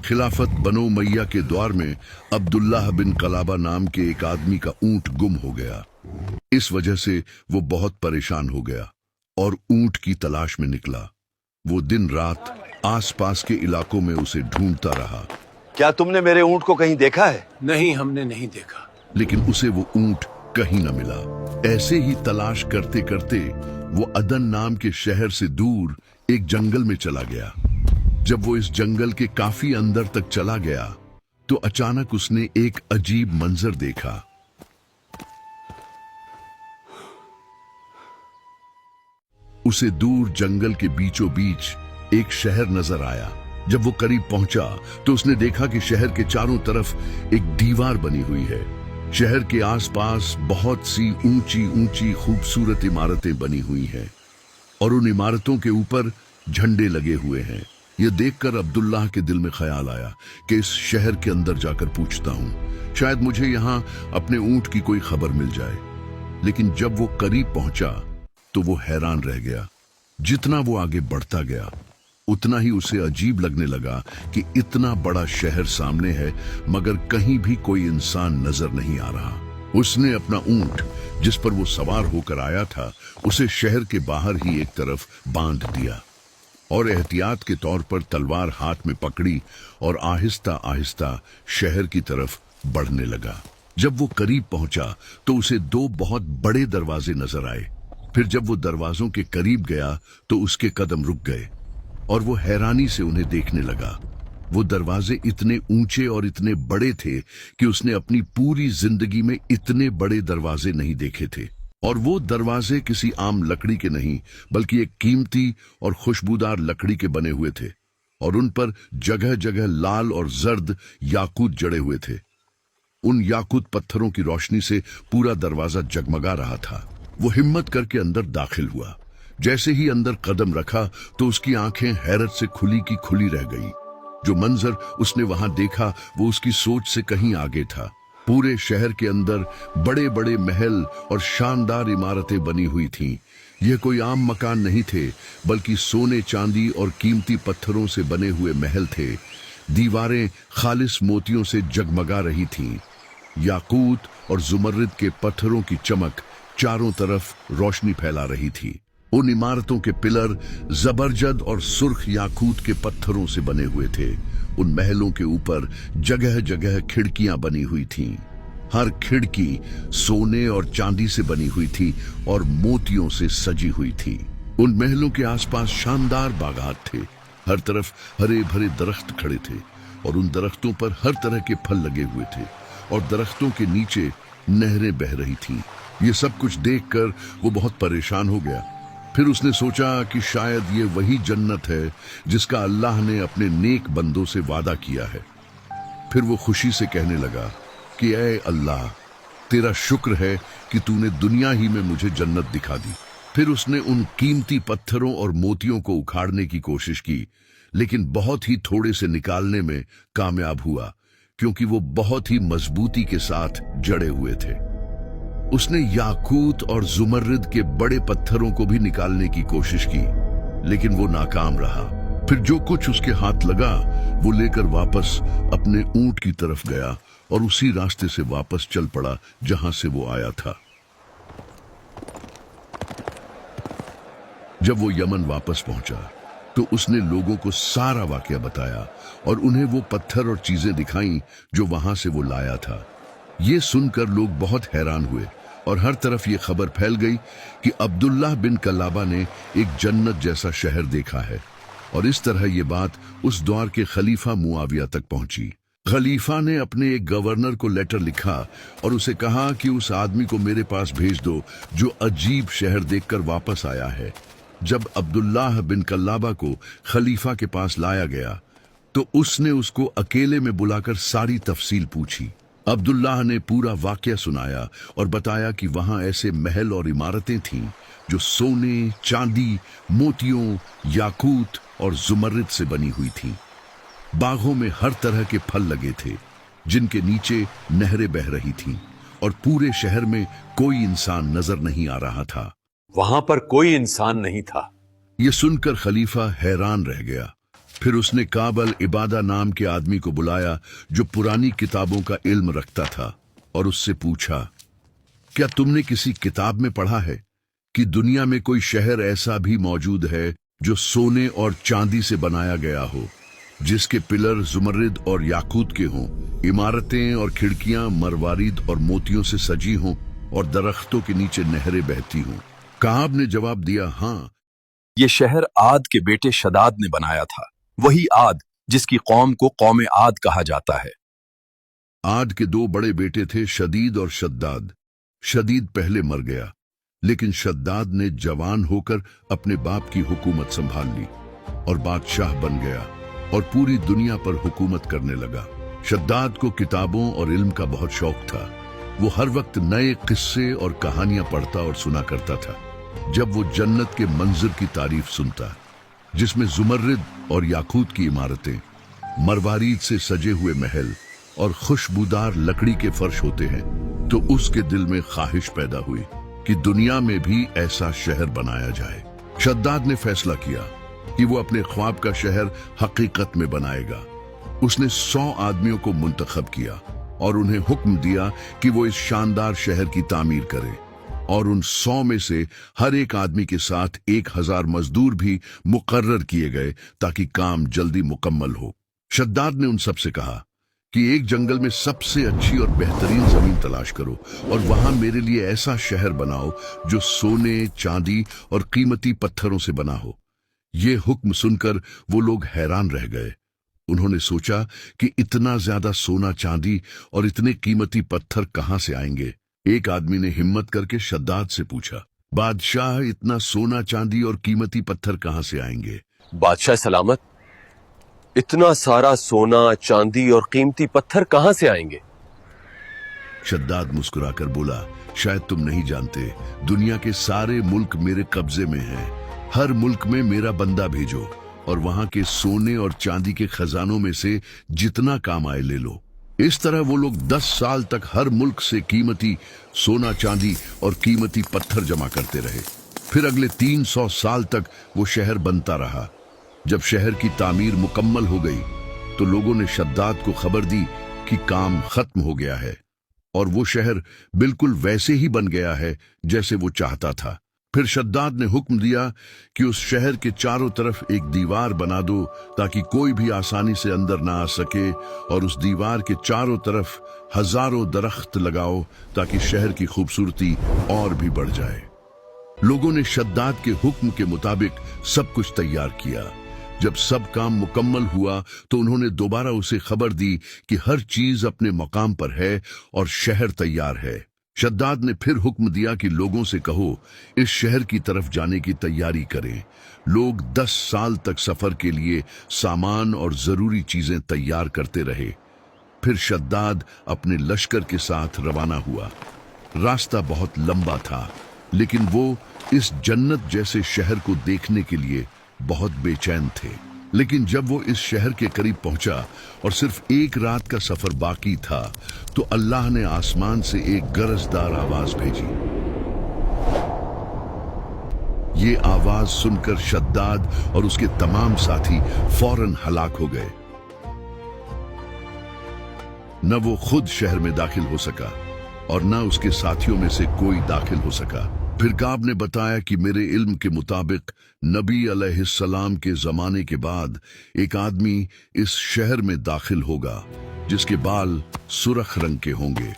खिलाफत बनो मैया के द्वार में अब्दुल्लाह बिन कलाबा नाम के एक आदमी का ऊंट गुम हो गया। इस वजह से वो बहुत परेशान हो गया और ऊंट की तलाश में निकला। वो दिन रात आसपास के इलाकों में उसे ढूंढता रहा। क्या तुमने मेरे ऊंट को कहीं देखा है? नहीं, हमने नहीं देखा। लेकिन उसे वो ऊंट कहीं न मिला। ऐसे ही तलाश करते करते वो अदन नाम के शहर से दूर एक जंगल में चला गया। जब वो इस जंगल के काफी अंदर तक चला गया तो अचानक उसने एक अजीब मंजर देखा। उसे दूर जंगल के बीचों बीच एक शहर नजर आया। जब वो करीब पहुंचा तो उसने देखा कि शहर के चारों तरफ एक दीवार बनी हुई है। शहर के आसपास बहुत सी ऊंची ऊंची खूबसूरत इमारतें बनी हुई हैं और उन इमारतों के ऊपर झंडे लगे हुए हैं। यह देखकर अब्दुल्लाह के दिल में ख्याल आया कि इस शहर के अंदर जाकर पूछता हूं, शायद मुझे यहां अपने ऊंट की कोई खबर मिल जाए। लेकिन जब वो करीब पहुंचा तो वो हैरान रह गया। जितना वो आगे बढ़ता गया उतना ही उसे अजीब लगने लगा कि इतना बड़ा शहर सामने है मगर कहीं भी कोई इंसान नजर नहीं आ रहा। उसने अपना ऊंट जिस पर वो सवार होकर आया था उसे शहर के बाहर ही एक तरफ बांध दिया और एहतियात के तौर पर तलवार हाथ में पकड़ी और आहिस्ता आहिस्ता शहर की तरफ बढ़ने लगा। जब वो करीब पहुंचा तो उसे दो बहुत बड़े दरवाजे नजर आए। फिर जब वो दरवाजों के करीब गया तो उसके कदम रुक गए और वो हैरानी से उन्हें देखने लगा। वो दरवाजे इतने ऊंचे और इतने बड़े थे कि उसने अपनी पूरी जिंदगी में इतने बड़े दरवाजे नहीं देखे थे। और वो दरवाजे किसी आम लकड़ी के नहीं बल्कि एक कीमती और खुशबूदार लकड़ी के बने हुए थे और उन पर जगह जगह लाल और जर्द याकूत जड़े हुए थे। उन याकूत पत्थरों की रोशनी से पूरा दरवाजा जगमगा रहा था। वो हिम्मत करके अंदर दाखिल हुआ। जैसे ही अंदर कदम रखा तो उसकी आंखें हैरत से खुली की खुली रह गई। जो मंजर उसने वहां देखा वो उसकी सोच से कहीं आगे था। पूरे शहर के अंदर बड़े बड़े महल और शानदार इमारतें बनी हुई थीं। यह कोई आम मकान नहीं थे बल्कि सोने चांदी और कीमती पत्थरों से बने हुए महल थे। दीवारें खालिस मोतियों से जगमगा रही थीं। याकूत और जुमर्रिद के पत्थरों की चमक चारों तरफ रोशनी फैला रही थी। उन इमारतों के पिलर जबरजद और सुर्ख याकूत के पत्थरों से बने हुए थे। उन महलों के ऊपर जगह जगह खिड़कियां बनी हुई थीं। हर खिड़की सोने और चांदी से बनी हुई थी और मोतियों से सजी हुई थी। उन महलों के आसपास शानदार बागात थे। हर तरफ हरे भरे दरख्त खड़े थे और उन दरख्तों पर हर तरह के फल लगे हुए थे और दरख्तों के नीचे नहरें बह रही थीं। ये सब कुछ देखकर वो बहुत परेशान हो गया। फिर उसने सोचा कि शायद ये वही जन्नत है जिसका अल्लाह ने अपने नेक बंदों से वादा किया है। फिर वो खुशी से कहने लगा कि ऐ अल्लाह, तेरा शुक्र है कि तूने दुनिया ही में मुझे जन्नत दिखा दी। फिर उसने उन कीमती पत्थरों और मोतियों को उखाड़ने की कोशिश की लेकिन बहुत ही थोड़े से निकालने में कामयाब हुआ क्योंकि वो बहुत ही मजबूती के साथ जड़े हुए थे। उसने याकूत और जुमर्रिद के बड़े पत्थरों को भी निकालने की कोशिश की लेकिन वो नाकाम रहा। फिर जो कुछ उसके हाथ लगा वो लेकर वापस अपने ऊंट की तरफ गया और उसी रास्ते से वापस चल पड़ा जहां से वो आया था। जब वो यमन वापस पहुंचा तो उसने लोगों को सारा वाकया बताया और उन्हें वो पत्थर और चीजें दिखाईं जो वहां से वो लाया था। ये सुनकर लोग बहुत हैरान हुए और हर तरफ ये खबर फैल गई कि अब्दुल्लाह बिन कलाबा ने एक जन्नत जैसा शहर देखा है। और इस तरह ये बात उस दौर के खलीफा मुआविया तक पहुंची। खलीफा ने अपने एक गवर्नर को लेटर लिखा और उसे कहा कि उस आदमी को मेरे पास भेज दो जो अजीब शहर देखकर वापस आया है। जब अब्दुल्लाह बिन कलाबा को खलीफा के पास लाया गया तो उसने उसको अकेले में बुलाकर सारी तफसील पूछी। अब्दुल्लाह ने पूरा वाकया सुनाया और बताया कि वहां ऐसे महल और इमारतें थीं जो सोने, चांदी, मोतियों, याकूत और जुमर्रिद से बनी हुई थीं। बागों में हर तरह के फल लगे थे जिनके नीचे नहरें बह रही थीं और पूरे शहर में कोई इंसान नजर नहीं आ रहा था। वहां पर कोई इंसान नहीं था। ये सुनकर खलीफा हैरान रह गया। फिर उसने काबल इबादा नाम के आदमी को बुलाया जो पुरानी किताबों का इल्म रखता था और उससे पूछा, क्या तुमने किसी किताब में पढ़ा है कि दुनिया में कोई शहर ऐसा भी मौजूद है जो सोने और चांदी से बनाया गया हो, जिसके पिलर जुमर्रिद और याकूत के हों, इमारतें और खिड़कियां मरवारीद और मोतियों से सजी हों और दरख्तों के नीचे नहरें बहती हों? काब ने जवाब दिया, हाँ। ये शहर आद के बेटे शदाद ने बनाया था, वही आद जिसकी कौम को कौम आद कहा जाता है। आद के दो बड़े बेटे थे, शदीद और शद्दाद। शदीद पहले मर गया, लेकिन शद्दाद ने जवान होकर अपने बाप की हुकूमत संभाल ली और बादशाह बन गया और पूरी दुनिया पर हुकूमत करने लगा। शद्दाद को किताबों और इल्म का बहुत शौक था। वो हर वक्त नए किस्से और कहानियां पढ़ता और सुना करता था। जब वो जन्नत के मंजर की तारीफ सुनता, जिसमें जुमर्रिद और याकूत की इमारतें, मरवारीद से सजे हुए महल और खुशबूदार लकड़ी के फर्श होते हैं, तो उसके दिल में ख्वाहिश पैदा हुई कि दुनिया में भी ऐसा शहर बनाया जाए। शद्दाद ने फैसला किया कि वो अपने ख्वाब का शहर हकीकत में बनाएगा। उसने 100 आदमियों को मुंतखब किया और उन्हें हुक्म दिया कि वो इस शानदार शहर की तामीर करें, और उन 100 में से हर एक आदमी के साथ 1000 मजदूर भी मुकर्रर किए गए ताकि काम जल्दी मुकम्मल हो। शद्दाद ने उन सब से कहा कि एक जंगल में सबसे अच्छी और बेहतरीन जमीन तलाश करो और वहां मेरे लिए ऐसा शहर बनाओ जो सोने, चांदी और कीमती पत्थरों से बना हो। ये हुक्म सुनकर वो लोग हैरान रह गए। उन्होंने सोचा कि इतना ज्यादा सोना, चांदी और इतने कीमती पत्थर कहां से आएंगे। एक आदमी ने हिम्मत करके शद्दाद से पूछा, बादशाह, इतना सोना, चांदी और कीमती पत्थर कहां से आएंगे? बादशाह सलामत, इतना सारा सोना, चांदी और कीमती पत्थर कहां से आएंगे? शद्दाद मुस्कुराकर बोला, शायद तुम नहीं जानते, दुनिया के सारे मुल्क मेरे कब्जे में हैं। हर मुल्क में मेरा बंदा भेजो और वहां के सोने और चांदी के खजानों में से जितना काम आए ले लो। इस तरह वो लोग 10 साल तक हर मुल्क से कीमती सोना, चांदी और कीमती पत्थर जमा करते रहे। फिर अगले 300 साल तक वो शहर बनता रहा। जब शहर की तामीर मुकम्मल हो गई तो लोगों ने शद्दाद को खबर दी कि काम खत्म हो गया है और वो शहर बिल्कुल वैसे ही बन गया है जैसे वो चाहता था। फिर शद्दाद ने हुक्म दिया कि उस शहर के चारों तरफ एक दीवार बना दो ताकि कोई भी आसानी से अंदर ना आ सके, और उस दीवार के चारों तरफ हजारों दरख्त लगाओ ताकि शहर की खूबसूरती और भी बढ़ जाए। लोगों ने शद्दाद के हुक्म के मुताबिक सब कुछ तैयार किया। जब सब काम मुकम्मल हुआ तो उन्होंने दोबारा उसे खबर दी कि हर चीज अपने मकाम पर है और शहर तैयार है। शद्दाद ने फिर हुक्म दिया कि लोगों से कहो, इस शहर की तरफ जाने की तैयारी करें। लोग 10 साल तक सफर के लिए सामान और जरूरी चीजें तैयार करते रहे। फिर शद्दाद अपने लश्कर के साथ रवाना हुआ। रास्ता बहुत लंबा था, लेकिन वो इस जन्नत जैसे शहर को देखने के लिए बहुत बेचैन थे। लेकिन जब वो इस शहर के करीब पहुंचा और सिर्फ एक रात का सफर बाकी था, तो अल्लाह ने आसमान से एक गरजदार आवाज भेजी। ये आवाज सुनकर शद्दाद और उसके तमाम साथी फौरन हलाक हो गए। न वो खुद शहर में दाखिल हो सका और न उसके साथियों में से कोई दाखिल हो सका। फिर काब ने बताया कि मेरे इल्म के मुताबिक नबी अलैहिस्सलाम के जमाने के बाद एक आदमी इस शहर में दाखिल होगा जिसके बाल सुर्ख रंग के होंगे